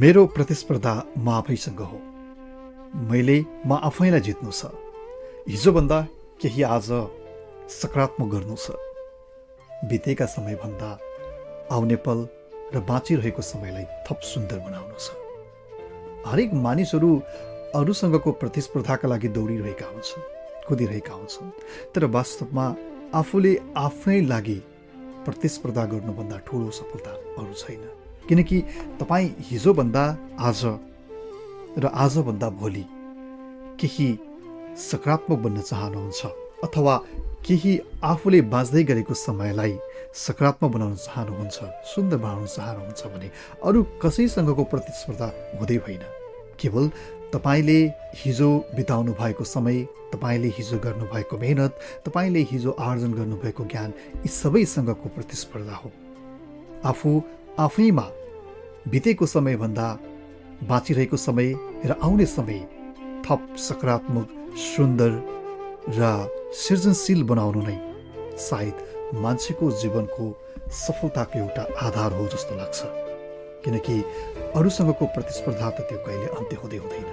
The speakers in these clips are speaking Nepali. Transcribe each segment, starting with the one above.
मेरो प्रतिस्पर्धा म आफैसँग हो। मैले म आफैलाई जित्नु छ। हिजोभन्दा केही आज सकारात्मक गर्नु छ। बितेका समयभन्दा आउने पल र बाँचिरहेको समयलाई थप सुन्दर बनाउनु छ। हरेक मानिसहरू अरूसँगको प्रतिस्पर्धाका लागि दौडिरहेका हुन्छन्, कुदिरहेका हुन्छन्, तर वास्तवमा आफूले आफ्नै लागि प्रतिस्पर्धा गर्नुभन्दा ठुलो सफलता अरू छैन। किनकि तपाईँ हिजोभन्दा आज र आजभन्दा भोलि केही सकारात्मक बन्न चाहनुहुन्छ अथवा केही आफूले बाँच्दै गरेको समयलाई सकारात्मक बनाउन चाहनुहुन्छ, सुन्दर बनाउन चाहनुहुन्छ भने अरू कसैसँगको प्रतिस्पर्धा हुँदै होइन। केवल तपाईँले हिजो बिताउनु भएको समय, तपाईँले हिजो गर्नुभएको मेहनत, तपाईँले हिजो आर्जन गर्नुभएको ज्ञान, यी सबैसँगको प्रतिस्पर्धा हो। आफू आफैमा बितेको समयभन्दा बाँचिरहेको समय र आउने समय थप सकारात्मक, सुन्दर र सृजनशील बनाउनु नै सायद मान्छेको जीवनको सफलताको एउटा आधार हो जस्तो लाग्छ। किनकि अरूसँगको प्रतिस्पर्धा त त्यो कहिले अन्त्य हुँदै हुँदैन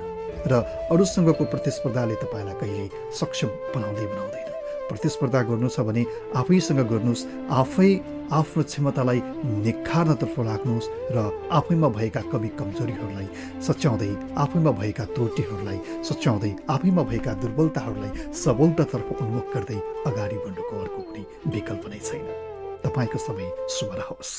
र अरूसँगको प्रतिस्पर्धाले तपाईँलाई कहिले सक्षम बनाउँदैन। प्रतिस्पर्धा गर्नु छ भने आफैसँग गर्नुहोस्, आफै आफ्नो क्षमतालाई निखार्नतर्फ लाग्नुहोस् र आफैमा भएका कमी कमजोरीहरूलाई सच्याउँदै, आफैमा भएका त्रुटिहरूलाई सच्याउँदै, आफैमा भएका दुर्बलताहरूलाई सबलतातर्फ उन्मुख गर्दै अगाडि बढ्नुको अर्को कुनै विकल्प नै छैन। तपाईँको समय शुभ रहोस्।